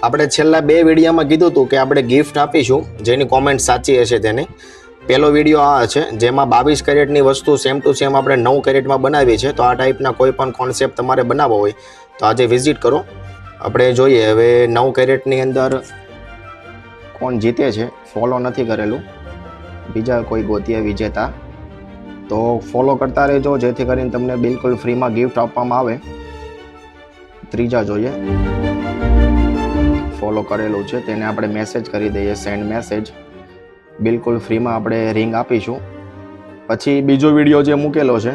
આપણે છેલ્લા 2 વિડીયોમાં કીધું હતું કે આપણે ગિફ્ટ આપીશું જેની કોમેન્ટ સાચી હશે તેને. પહેલો વિડીયો આ છે જેમાં 22 કેરેટની વસ્તુ સેમ ટુ સેમ આપણે 9 કેરેટમાં બનાવી છે. તો આ ટાઈપના કોઈ પણ કોન્સેપ્ટ તમારે બનાવવો હોય તો આજે વિઝિટ કરો. આપણે જોઈએ હવે 9 કેરેટની અંદર કોણ જીતે છે. ફોલો નથી કરેલું, બીજા કોઈ ગોતીએ વિજેતા, તો ફોલો કરતા રહેજો જેથી કરીને તમને બિલકુલ ફ્રીમાં ગિફ્ટ આપવામાં આવે. ત્રીજા જોઈએ, ફોલો કરેલું છે તેને આપણે મેસેજ કરી દઈએ, સેન્ડ મેસેજ. બિલકુલ ફ્રીમાં આપણે રિંગ આપીશું. પછી બીજો વિડીયો જે મૂકેલો છે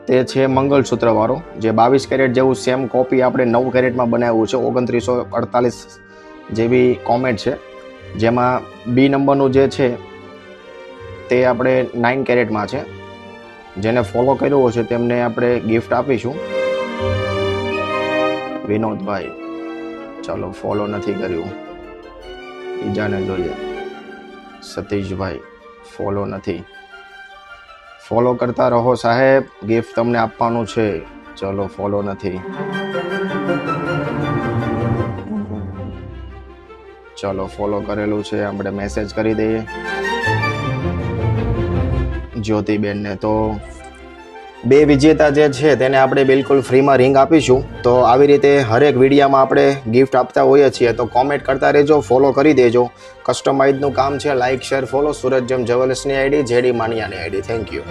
તે છે મંગલસૂત્ર વાળો, જે 22 કેરેટ જેવું સેમ કોપી આપણે 9 કેરેટમાં બનાવ્યું છે. 2948 જેવી કોમેન્ટ છે, જેમાં બી નંબરનું જે છે તે આપણે 9 કેરેટમાં છે. જેને ફોલો કર્યો છે તેમને આપણે ગિફ્ટ આપીશું. વિનોદભાઈ, ચાલો ફોલો નથી કર્યું. બીજાને જોઈએ, સતીશભાઈ ફોલો નથી. ફોલો કરતા રહો સાહેબ, ગિફ્ટ તમને આપવાનું છે. ચલો ફોલો નથી. ચલો ફોલો કરેલું છે, આપણે મેસેજ કરી દઈએ જ્યોતિબેનને. તો 2 વિજેતા જે છે તેને આપણે બિલકુલ ફ્રીમાં રિંગ આપીશું. તો આવી રીતે હરેક વિડીયામાં આપણે ગિફ્ટ આપતા હોઈએ છીએ. તો કોમેન્ટ કરતા રહેજો, ફોલો કરી દેજો. કસ્ટમાઇઝનું કામ છે. Like, share, follow. સુરત જેમ જ્વેલર્સની આઈડી, જેડી માનિયાની આઈડી. Thank you.